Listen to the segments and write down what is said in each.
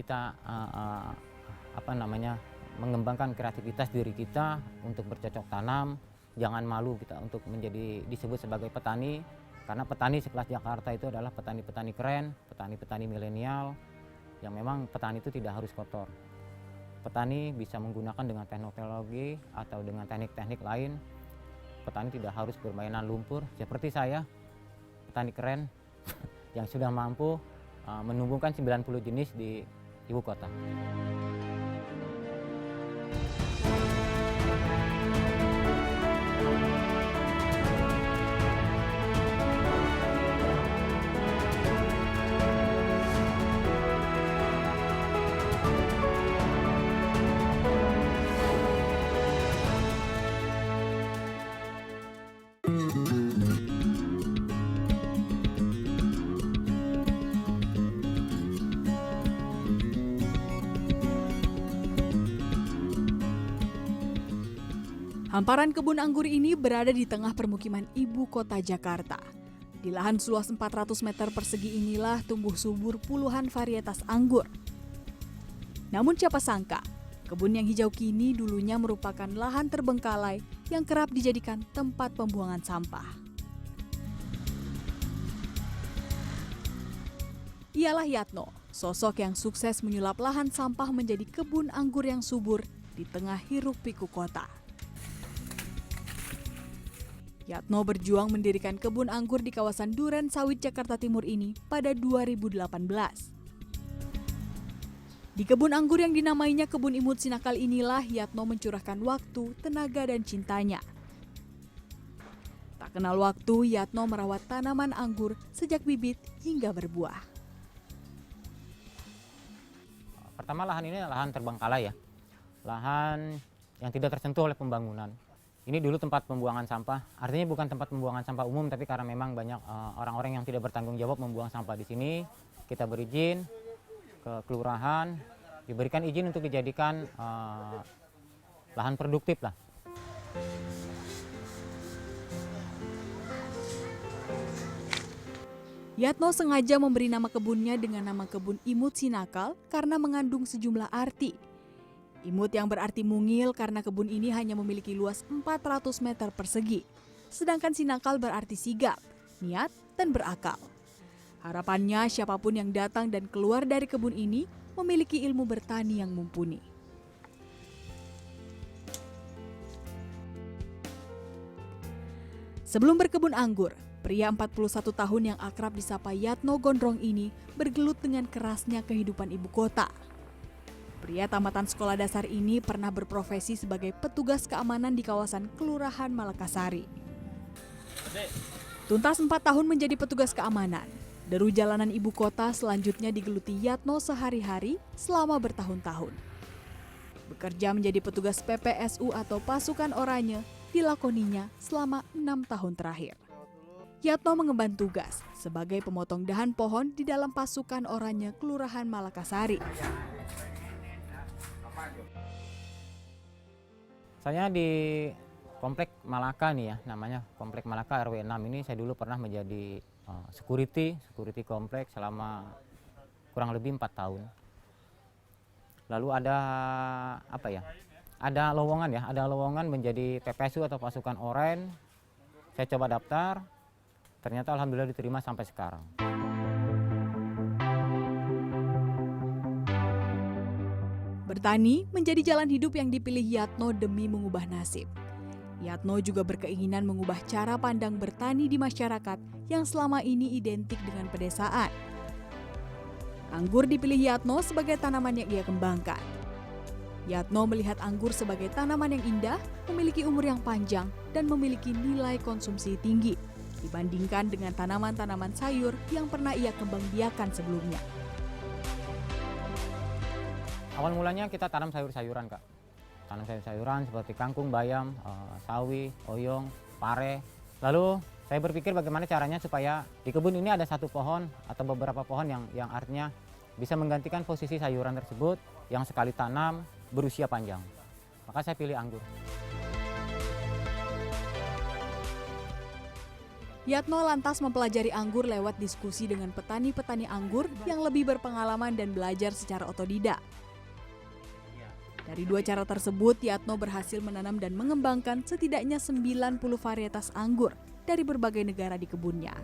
kita mengembangkan kreativitas diri kita untuk bercocok tanam. Jangan malu kita untuk disebut sebagai petani, karena petani sekelas Jakarta itu adalah petani-petani keren, petani-petani milenial, yang memang petani itu tidak harus kotor. Petani bisa menggunakan dengan teknologi atau dengan teknik-teknik lain. Petani tidak harus bermainan lumpur, seperti saya, petani keren yang sudah mampu menumbuhkan 90 jenis di ibu kota. Hamparan kebun anggur ini berada di tengah permukiman ibu kota Jakarta. Di lahan seluas 400 meter persegi inilah tumbuh subur puluhan varietas anggur. Namun siapa sangka, kebun yang hijau kini dulunya merupakan lahan terbengkalai yang kerap dijadikan tempat pembuangan sampah. Ialah Yatno, sosok yang sukses menyulap lahan sampah menjadi kebun anggur yang subur di tengah hiruk-pikuk kota. Yatno berjuang mendirikan kebun anggur di kawasan Duren Sawit, Jakarta Timur ini pada 2018. Di kebun anggur yang dinamainya Kebun Imut Sinakal inilah Yatno mencurahkan waktu, tenaga, dan cintanya. Tak kenal waktu, Yatno merawat tanaman anggur sejak bibit hingga berbuah. Pertama, lahan ini lahan terbengkalai ya, lahan yang tidak tersentuh oleh pembangunan. Ini dulu tempat pembuangan sampah, artinya bukan tempat pembuangan sampah umum, tapi karena memang banyak orang-orang yang tidak bertanggung jawab membuang sampah di sini, kita berizin ke kelurahan, diberikan izin untuk dijadikan lahan produktif lah. Yatno sengaja memberi nama kebunnya dengan nama Kebun Imut Sinakal karena mengandung sejumlah arti. Imut yang berarti mungil karena kebun ini hanya memiliki luas 400 meter persegi. Sedangkan Sinakal berarti sigap, niat, dan berakal. Harapannya siapapun yang datang dan keluar dari kebun ini memiliki ilmu bertani yang mumpuni. Sebelum berkebun anggur, pria 41 tahun yang akrab disapa Yatno Gondrong ini bergelut dengan kerasnya kehidupan ibu kota. Pria tamatan sekolah dasar ini pernah berprofesi sebagai petugas keamanan di kawasan Kelurahan Malakasari. Tuntas 4 tahun menjadi petugas keamanan, deru jalanan ibu kota selanjutnya digeluti Yatno sehari-hari selama bertahun-tahun. Bekerja menjadi petugas PPSU atau pasukan oranye dilakoninya selama 6 tahun terakhir. Yatno mengemban tugas sebagai pemotong dahan pohon di dalam pasukan oranye Kelurahan Malakasari. Saya di Komplek Malaka nih ya, namanya Komplek Malaka RW 6 ini saya dulu pernah menjadi security komplek selama kurang lebih 4 tahun. Lalu ada lowongan menjadi PPSU atau pasukan oranye. Saya coba daftar, ternyata alhamdulillah diterima sampai sekarang. Bertani menjadi jalan hidup yang dipilih Yatno demi mengubah nasib. Yatno juga berkeinginan mengubah cara pandang bertani di masyarakat yang selama ini identik dengan pedesaan. Anggur dipilih Yatno sebagai tanaman yang ia kembangkan. Yatno melihat anggur sebagai tanaman yang indah, memiliki umur yang panjang, dan memiliki nilai konsumsi tinggi dibandingkan dengan tanaman-tanaman sayur yang pernah ia kembangbiakan sebelumnya. Awal mulanya kita tanam sayur-sayuran, Kak. Tanam sayur-sayuran seperti kangkung, bayam, sawi, oyong, pare. Lalu saya berpikir bagaimana caranya supaya di kebun ini ada satu pohon atau beberapa pohon yang artinya bisa menggantikan posisi sayuran tersebut yang sekali tanam berusia panjang. Maka saya pilih anggur. Yatno lantas mempelajari anggur lewat diskusi dengan petani-petani anggur yang lebih berpengalaman dan belajar secara otodidak. Dari 2 cara tersebut, Yatno berhasil menanam dan mengembangkan setidaknya 90 varietas anggur dari berbagai negara di kebunnya.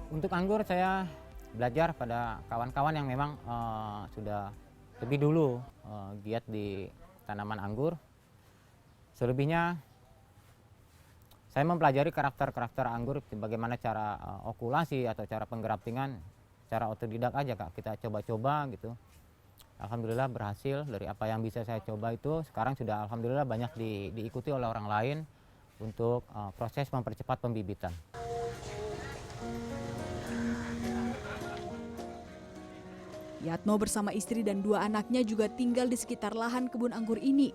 Untuk anggur saya belajar pada kawan-kawan yang memang sudah lebih dulu giat di tanaman anggur. Selebihnya saya mempelajari karakter-karakter anggur, bagaimana cara okulasi atau cara penggraftingan, cara otodidak aja Kak. Kita coba-coba gitu. Alhamdulillah berhasil. Dari apa yang bisa saya coba itu sekarang sudah alhamdulillah banyak diikuti oleh orang lain untuk proses mempercepat pembibitan. Yatno bersama istri dan 2 anaknya juga tinggal di sekitar lahan kebun anggur ini.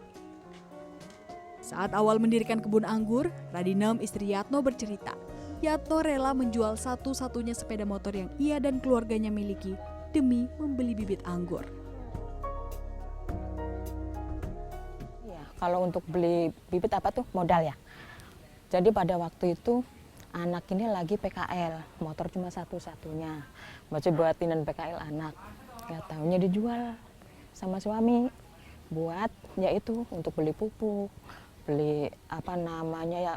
Saat awal mendirikan kebun anggur, Radinem istri Yatno bercerita, Yatno rela menjual satu-satunya sepeda motor yang ia dan keluarganya miliki demi membeli bibit anggur. Ya, kalau untuk beli bibit apa tuh modal ya. Jadi pada waktu itu anak ini lagi PKL, motor cuma satu-satunya. Masih buatin PKL anak. Ya tahunya dijual sama suami buat yaitu untuk beli pupuk, beli apa namanya ya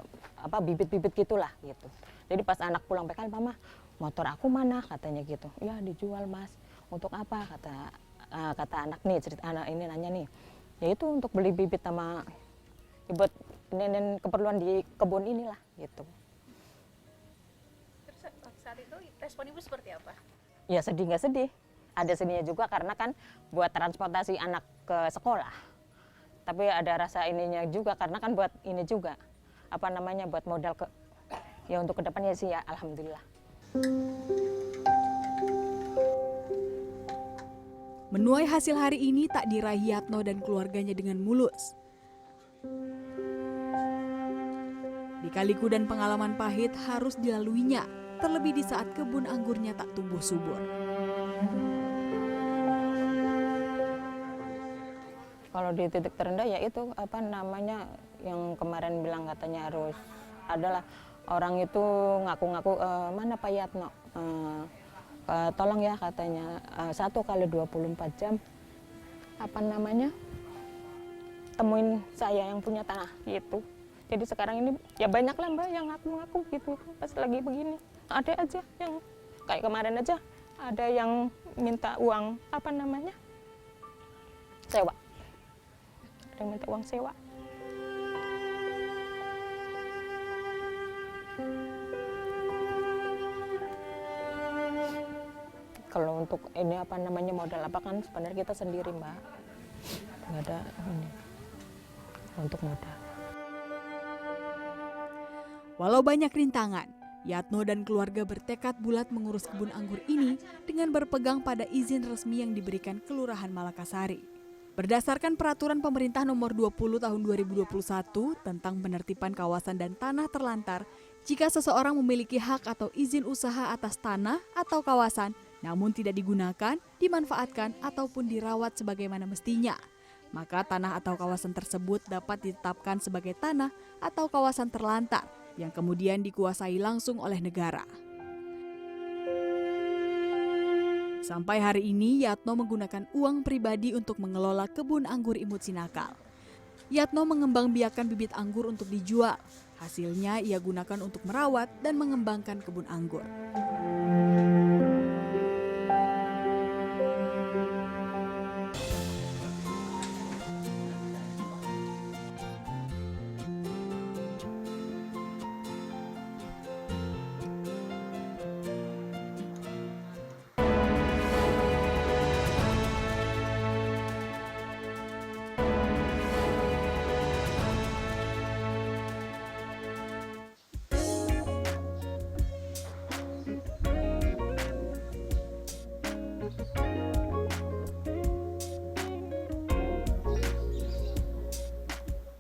bibit-bibit gitulah gitu. Jadi pas anak pulang PKL, mama motor aku mana katanya gitu. Ya dijual mas. Untuk apa kata anak nih, cerita anak ini nanya nih. Ya itu untuk beli bibit sama buat ini keperluan di kebun inilah gitu. Terus saat itu respon ibu seperti apa? Ya sedih nggak sedih. Ada sedihnya juga karena kan buat transportasi anak ke sekolah. Tapi ada rasa ininya juga karena kan buat ini juga buat modal ya untuk kedepannya sih ya alhamdulillah. Menuai hasil hari ini tak diraih Yatno dan keluarganya dengan mulus. Lika-liku dan pengalaman pahit harus dilaluinya, terlebih di saat kebun anggurnya tak tumbuh subur. Kalau di titik terendah ya itu yang kemarin bilang katanya harus adalah orang itu ngaku-ngaku mana Pak Yatno tolong ya katanya 1 kali 24 jam temuin saya yang punya tanah gitu. Jadi sekarang ini ya banyak lah Mbak yang ngaku-ngaku gitu pas lagi begini. Ada aja yang kayak kemarin aja ada yang minta uang sewa. Yang minta uang sewa. Kalau untuk ini modal apa kan sebenarnya kita sendiri Mbak, nggak ada ini untuk modal. Walau banyak rintangan, Yatno dan keluarga bertekad bulat mengurus kebun anggur ini dengan berpegang pada izin resmi yang diberikan Kelurahan Malakasari. Berdasarkan Peraturan Pemerintah Nomor 20 Tahun 2021 tentang penertiban kawasan dan tanah terlantar, jika seseorang memiliki hak atau izin usaha atas tanah atau kawasan, namun tidak digunakan, dimanfaatkan, ataupun dirawat sebagaimana mestinya, maka tanah atau kawasan tersebut dapat ditetapkan sebagai tanah atau kawasan terlantar yang kemudian dikuasai langsung oleh negara. Sampai hari ini, Yatno menggunakan uang pribadi untuk mengelola kebun anggur Imut Sinakal. Yatno mengembangbiakan bibit anggur untuk dijual. Hasilnya ia gunakan untuk merawat dan mengembangkan kebun anggur.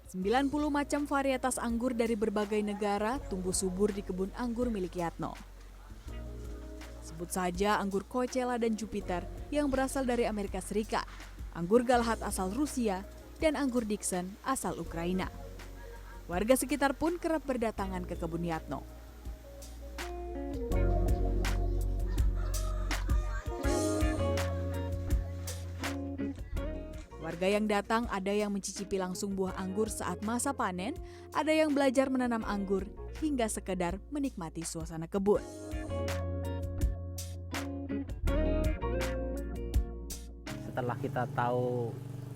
Sembilan 90 macam varietas anggur dari berbagai negara tumbuh subur di kebun anggur milik Yatno. Sebut saja anggur Coachella dan Jupiter yang berasal dari Amerika Serikat, anggur Galhat asal Rusia, dan anggur Dixon asal Ukraina. Warga sekitar pun kerap berdatangan ke kebun Yatno. Warga yang datang ada yang mencicipi langsung buah anggur saat masa panen, ada yang belajar menanam anggur, hingga sekedar menikmati suasana kebun. Setelah kita tahu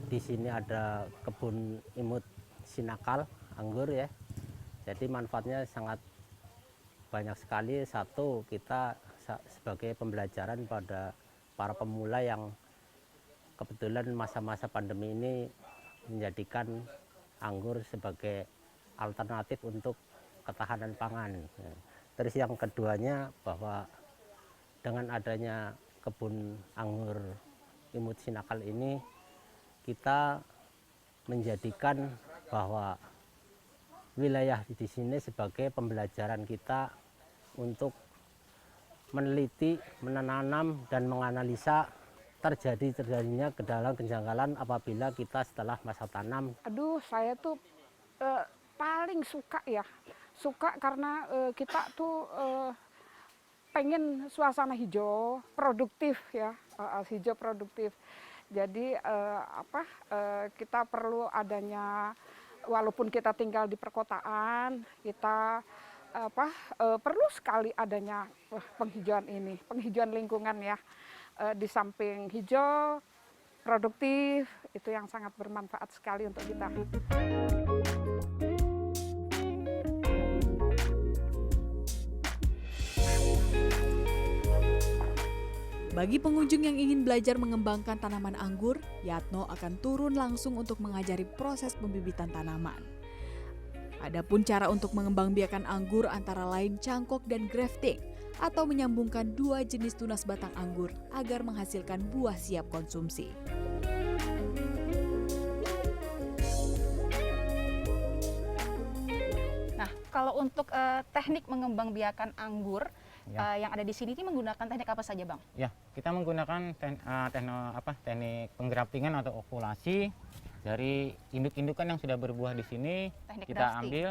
di sini ada kebun imut sinakal anggur ya, jadi manfaatnya sangat banyak sekali. Satu, kita sebagai pembelajaran pada para pemula yang kebetulan masa-masa pandemi ini menjadikan anggur sebagai alternatif untuk ketahanan pangan. Terus yang keduanya bahwa dengan adanya kebun anggur imut sinakal ini, kita menjadikan bahwa wilayah di sini sebagai pembelajaran kita untuk meneliti, menanam, dan menganalisa terjadinya kejanggalan apabila kita setelah masa tanam. Aduh, saya tuh paling suka ya, suka karena kita tuh pengen suasana hijau produktif ya, hijau produktif. Jadi kita perlu adanya, walaupun kita tinggal di perkotaan, kita perlu sekali adanya penghijauan ini, penghijauan lingkungan ya. Di samping hijau, produktif, itu yang sangat bermanfaat sekali untuk kita. Bagi pengunjung yang ingin belajar mengembangkan tanaman anggur, Yatno akan turun langsung untuk mengajari proses pembibitan tanaman. Adapun cara untuk mengembangbiakan anggur antara lain cangkok dan grafting, atau menyambungkan dua jenis tunas batang anggur agar menghasilkan buah siap konsumsi. Nah, kalau untuk teknik mengembangbiakan anggur yang ada di sini ini menggunakan teknik apa saja, Bang? Ya, kita menggunakan teknik penggraftingan atau okulasi dari induk-indukan yang sudah berbuah di sini. Teknik Kita grafting. ambil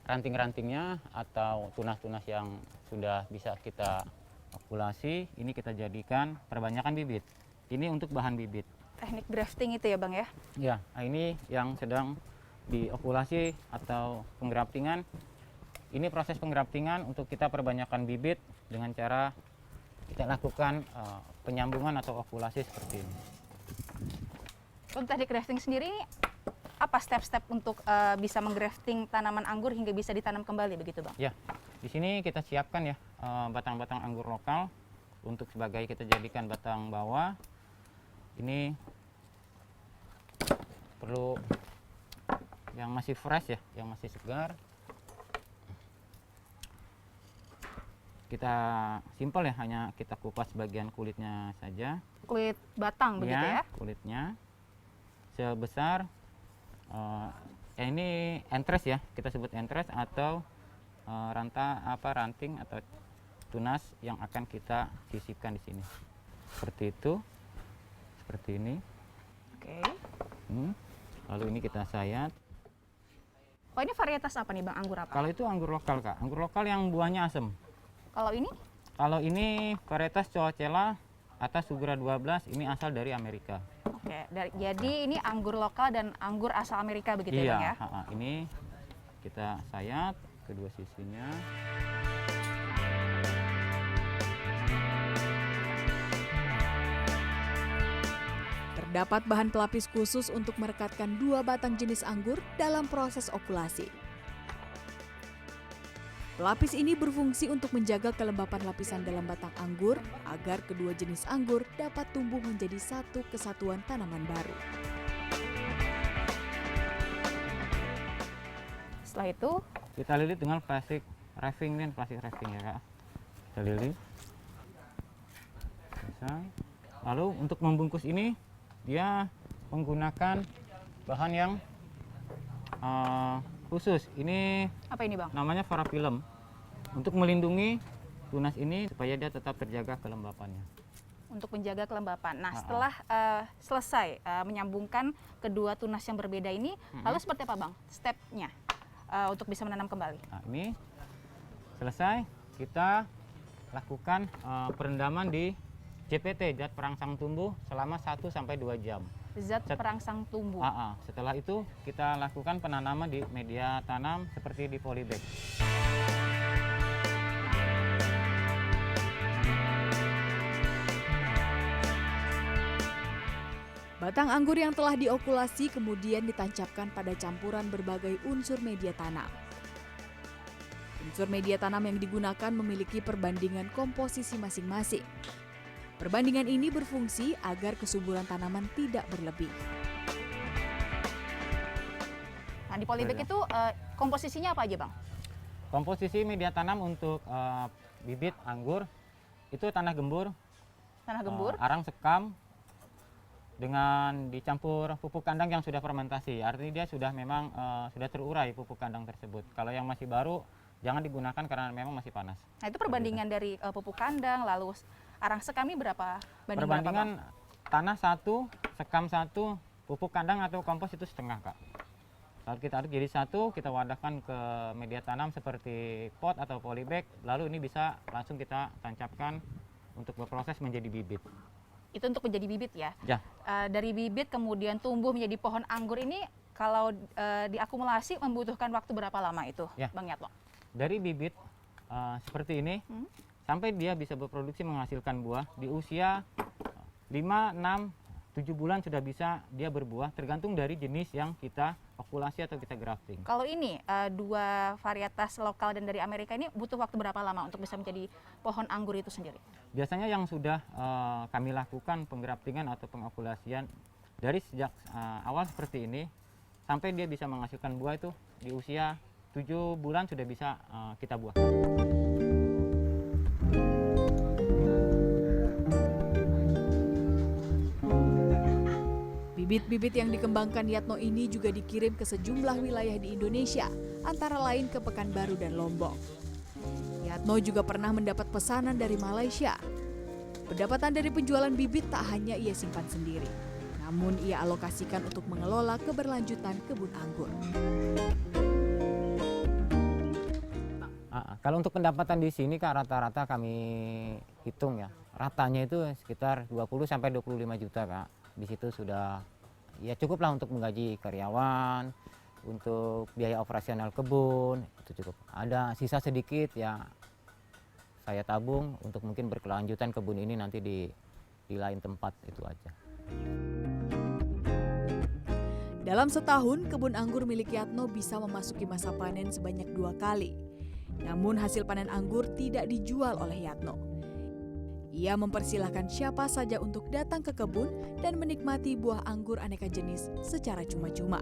ranting-rantingnya atau tunas-tunas yang sudah bisa kita okulasi, ini kita jadikan perbanyakan bibit. Ini untuk bahan bibit. Teknik grafting itu ya, Bang ya? Ya, ini yang sedang diokulasi atau penggraftingan. Ini proses penggraftingan untuk kita perbanyakan bibit dengan cara kita lakukan penyambungan atau okulasi seperti ini. Untuk teknik grafting sendiri apa step-step untuk bisa menggrafting tanaman anggur hingga bisa ditanam kembali begitu, Bang? Ya, di sini kita siapkan ya batang-batang anggur lokal untuk sebagai kita jadikan batang bawah. Ini perlu yang masih fresh ya, yang masih segar. Kita simpel ya, hanya kita kupas bagian kulitnya saja. Kulit batang begitu ya? Kulitnya sebesar ini entres ya, kita sebut entres atau ranting atau tunas yang akan kita sisipkan di sini. Seperti itu, seperti ini. Oke. Lalu ini kita sayat. Oh, ini varietas apa nih, Bang? Anggur apa? Kalau itu anggur lokal, Kak. Anggur lokal yang buahnya asam. Kalau ini? Kalau ini varietas Coachella atas Sugra 12, ini asal dari Amerika. Oke, jadi ini anggur lokal dan anggur asal Amerika begitu ya, Bang ya? Iya, ini kita sayat kedua sisinya. Terdapat bahan pelapis khusus untuk merekatkan dua batang jenis anggur dalam proses okulasi. Pelapis ini berfungsi untuk menjaga kelembapan lapisan dalam batang anggur agar kedua jenis anggur dapat tumbuh menjadi satu kesatuan tanaman baru. Setelah itu Kita lilit dengan plastik wrapping ya, Kak. Kita lilit. Bisa. Lalu untuk membungkus ini dia menggunakan bahan yang khusus. Ini apa ini, Bang? namanya parafilm untuk melindungi tunas ini supaya dia tetap terjaga kelembapannya. untuk menjaga kelembapan. Nah, setelah selesai menyambungkan kedua tunas yang berbeda ini, lalu seperti apa Bang stepnya untuk bisa menanam kembali? Nah, ini selesai, kita lakukan perendaman di JPT, zat perangsang tumbuh, selama 1 sampai 2 jam. Zat perangsang tumbuh. Setelah itu kita lakukan penanaman di media tanam seperti di polybag. Batang anggur yang telah diokulasi kemudian ditancapkan pada campuran berbagai unsur media tanam. Unsur media tanam yang digunakan memiliki perbandingan komposisi masing-masing. Perbandingan ini berfungsi agar kesuburan tanaman tidak berlebih. Nah, di polybag itu komposisinya apa aja Bang? Komposisi media tanam untuk bibit anggur itu tanah gembur, arang sekam, dengan dicampur pupuk kandang yang sudah fermentasi. Artinya dia sudah memang sudah terurai pupuk kandang tersebut. Kalau yang masih baru jangan digunakan karena memang masih panas. Nah, itu perbandingan dari pupuk kandang lalu arang sekami berapa? Perbandingan tanah 1, sekam 1, pupuk kandang atau kompos itu setengah, Kak. Kalau kita aduk jadi 1, kita wadahkan ke media tanam seperti pot atau polybag, lalu ini bisa langsung kita tancapkan untuk berproses menjadi bibit. Itu untuk menjadi bibit ya? Ya. Dari bibit kemudian tumbuh menjadi pohon anggur ini, kalau diakumulasi membutuhkan waktu berapa lama itu, ya, Bang Yatno? Dari bibit seperti ini, sampai dia bisa berproduksi menghasilkan buah, di usia 5, 6, 7 bulan sudah bisa dia berbuah, tergantung dari jenis yang kita okulasi atau kita grafting. Kalau ini, dua varietas lokal dan dari Amerika ini butuh waktu berapa lama untuk bisa menjadi pohon anggur itu sendiri? Biasanya yang sudah kami lakukan penggraftingan atau pengokulasian dari sejak awal seperti ini, sampai dia bisa menghasilkan buah itu di usia 7 bulan sudah bisa kita buah. Bibit-bibit yang dikembangkan Yatno ini juga dikirim ke sejumlah wilayah di Indonesia, antara lain ke Pekanbaru dan Lombok. Yatno juga pernah mendapat pesanan dari Malaysia. Pendapatan dari penjualan bibit tak hanya ia simpan sendiri, namun ia alokasikan untuk mengelola keberlanjutan kebun anggur. Kalau untuk pendapatan di sini, Kak, rata-rata kami hitung ya, ratanya itu sekitar 20-25 juta, Kak. Di situ sudah ya cukuplah untuk menggaji karyawan, untuk biaya operasional kebun, itu cukup. Ada sisa sedikit ya saya tabung untuk mungkin berkelanjutan kebun ini nanti di lain tempat, itu aja. Dalam setahun, kebun anggur milik Yatno bisa memasuki masa panen sebanyak 2 kali. Namun hasil panen anggur tidak dijual oleh Yatno. Ia mempersilahkan siapa saja untuk datang ke kebun dan menikmati buah anggur aneka jenis secara cuma-cuma.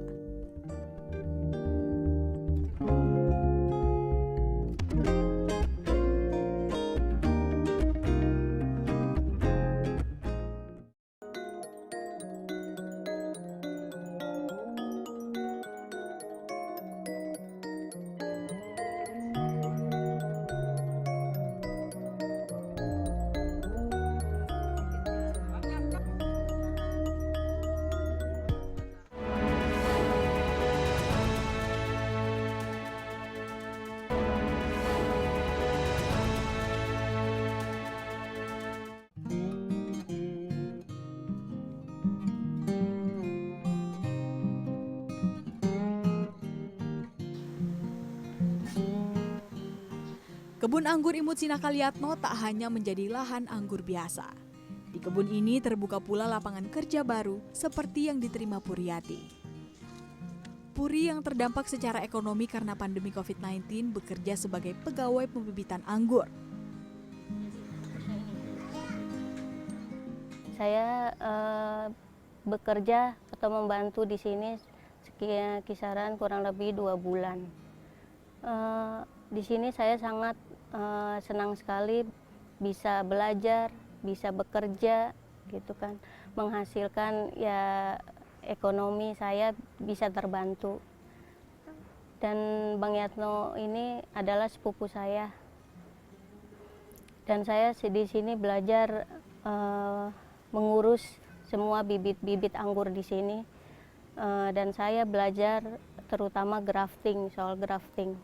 Kebun anggur Imut Sinakal Yatno tak hanya menjadi lahan anggur biasa. Di kebun ini terbuka pula lapangan kerja baru seperti yang diterima Puriyati. Puri yang terdampak secara ekonomi karena pandemi COVID-19 bekerja sebagai pegawai pembibitan anggur. Saya bekerja atau membantu di sini kisaran kurang lebih 2 bulan. Di sini saya sangat senang sekali bisa belajar, bisa bekerja, gitu kan, menghasilkan ya ekonomi saya bisa terbantu. Dan Bang Yatno ini adalah sepupu saya. Dan saya di sini belajar mengurus semua bibit-bibit anggur di sini. Dan saya belajar terutama grafting, soal grafting.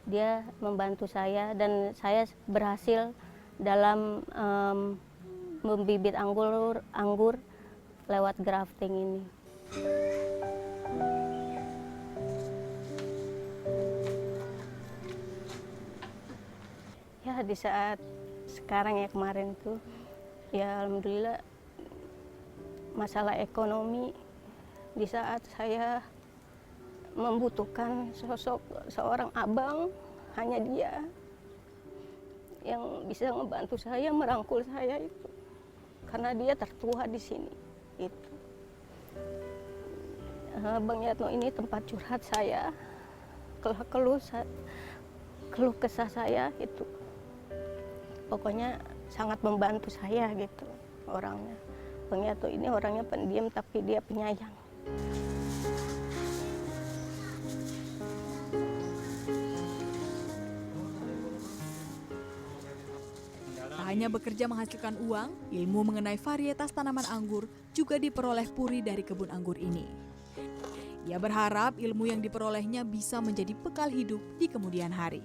Dia membantu saya dan saya berhasil dalam membibit anggur lewat grafting ini. Ya, di saat sekarang ya, kemarin tuh ya alhamdulillah masalah ekonomi, di saat saya membutuhkan sosok seorang abang, hanya dia yang bisa membantu saya, merangkul saya itu, karena dia tertua di sini. Itu Bang Yatno ini tempat curhat saya, keluh kesah saya itu. Pokoknya sangat membantu saya gitu orangnya. Bang Yatno ini orangnya pendiam tapi dia penyayang. Tak hanya bekerja menghasilkan uang, ilmu mengenai varietas tanaman anggur juga diperoleh Puri dari kebun anggur ini. Ia berharap ilmu yang diperolehnya bisa menjadi bekal hidup di kemudian hari.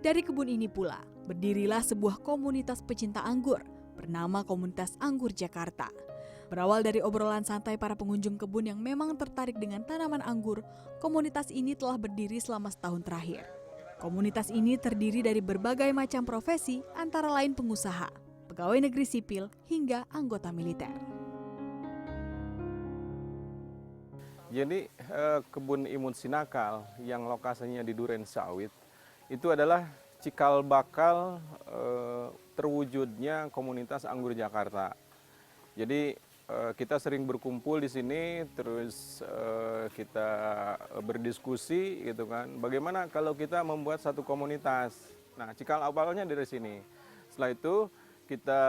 Dari kebun ini pula, berdirilah sebuah komunitas pecinta anggur bernama Komunitas Anggur Jakarta. Berawal dari obrolan santai para pengunjung kebun yang memang tertarik dengan tanaman anggur, komunitas ini telah berdiri selama setahun terakhir. Komunitas ini terdiri dari berbagai macam profesi, antara lain pengusaha, pegawai negeri sipil, hingga anggota militer. Jadi kebun Imut Sinakal yang lokasinya di Duren Sawit itu adalah cikal bakal terwujudnya komunitas anggur Jakarta. Jadi kita sering berkumpul di sini, terus kita berdiskusi gitu kan. Bagaimana kalau kita membuat satu komunitas? Nah, cikal awalnya dari sini. Setelah itu kita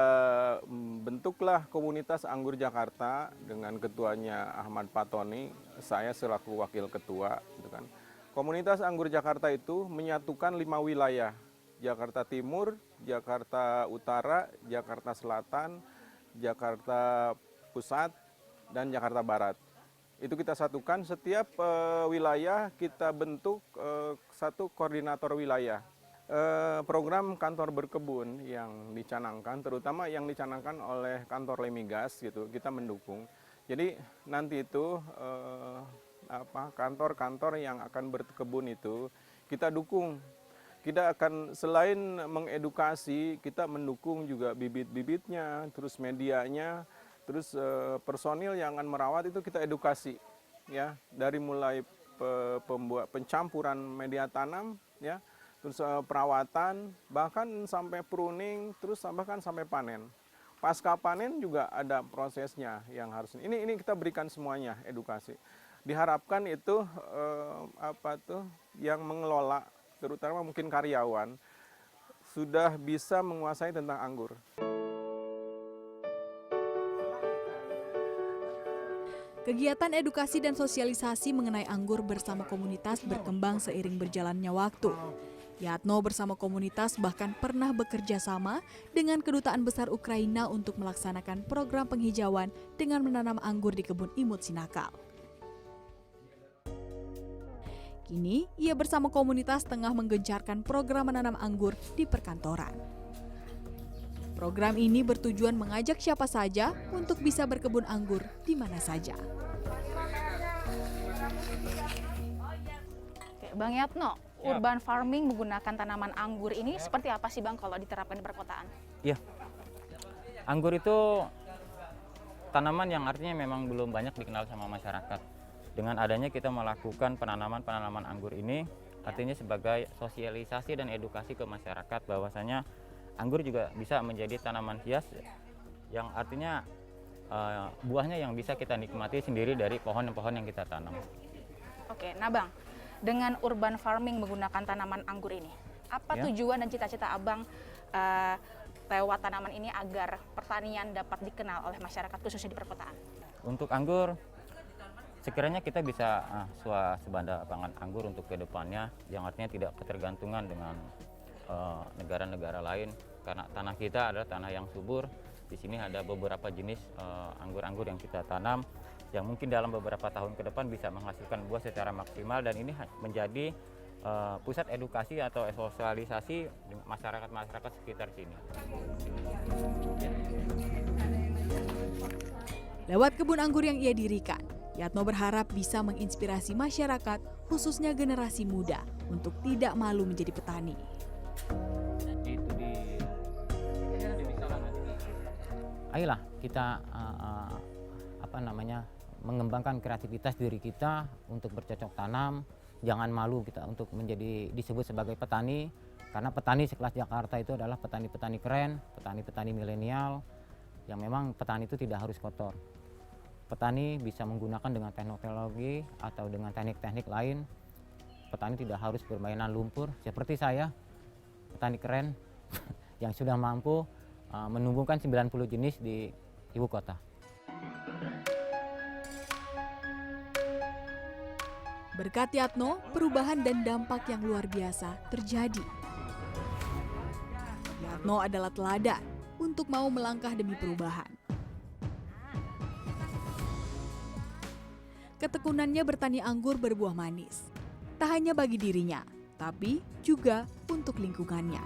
bentuklah komunitas anggur Jakarta dengan ketuanya Ahmad Patoni, saya selaku wakil ketua gitu kan. Komunitas anggur Jakarta itu menyatukan 5 wilayah, Jakarta Timur, Jakarta Utara, Jakarta Selatan, Jakarta Pusat, dan Jakarta Barat. Itu kita satukan, setiap wilayah kita bentuk satu koordinator wilayah. Program kantor berkebun yang dicanangkan, terutama yang dicanangkan oleh kantor Lemigas gitu, kita mendukung. Jadi nanti itu kantor-kantor yang akan berkebun itu kita dukung. Kita akan selain mengedukasi, kita mendukung juga bibit-bibitnya, terus medianya, terus personil yang akan merawat itu kita edukasi, ya, dari mulai pencampuran media tanam, ya, terus perawatan, bahkan sampai pruning, terus bahkan sampai panen. Pasca panen juga ada prosesnya yang harus ini kita berikan semuanya edukasi. Diharapkan itu yang mengelola, terutama mungkin karyawan, sudah bisa menguasai tentang anggur. Kegiatan edukasi dan sosialisasi mengenai anggur bersama komunitas berkembang seiring berjalannya waktu. Yatno bersama komunitas bahkan pernah bekerja sama dengan Kedutaan Besar Ukraina untuk melaksanakan program penghijauan dengan menanam anggur di kebun Imut Sinakal. Kini, ia bersama komunitas tengah menggencarkan program menanam anggur di perkantoran. Program ini bertujuan mengajak siapa saja untuk bisa berkebun anggur di mana saja. Oke, Bang Yatno, urban farming menggunakan tanaman anggur ini seperti apa sih Bang kalau diterapkan di perkotaan? Iya, anggur itu tanaman yang artinya memang belum banyak dikenal sama masyarakat. Dengan adanya kita melakukan penanaman anggur ini, artinya sebagai sosialisasi dan edukasi ke masyarakat bahwasanya anggur juga bisa menjadi tanaman hias yang artinya buahnya yang bisa kita nikmati sendiri dari pohon-pohon yang kita tanam. Oke, nah Bang, dengan urban farming menggunakan tanaman anggur ini, apa tujuan dan cita-cita Abang lewat tanaman ini agar pertanian dapat dikenal oleh masyarakat khususnya di perkotaan? Untuk anggur, sekiranya kita bisa swasembada pangan anggur untuk kedepannya, yang artinya tidak ketergantungan dengan negara-negara lain. karena tanah kita adalah tanah yang subur. Di sini ada beberapa jenis anggur-anggur yang kita tanam yang mungkin dalam beberapa tahun ke depan bisa menghasilkan buah secara maksimal, dan ini menjadi pusat edukasi atau sosialisasi masyarakat sekitar sini. Lewat kebun anggur yang ia dirikan, Yatno berharap bisa menginspirasi masyarakat, khususnya generasi muda, untuk tidak malu menjadi petani. Ayolah kita mengembangkan kreativitas diri kita untuk bercocok tanam. Jangan malu kita untuk disebut sebagai petani, karena petani sekelas Jakarta itu adalah petani-petani keren, petani-petani milenial, yang memang petani itu tidak harus kotor. Petani bisa menggunakan dengan teknologi atau dengan teknik-teknik lain. Petani tidak harus bermainan lumpur seperti saya, petani keren yang sudah mampu menumbuhkan 90 jenis di ibu kota. Berkat Yatno, perubahan dan dampak yang luar biasa terjadi. Yatno adalah teladan untuk mau melangkah demi perubahan. Ketekunannya bertani anggur berbuah manis. Tak hanya bagi dirinya, tapi juga untuk lingkungannya.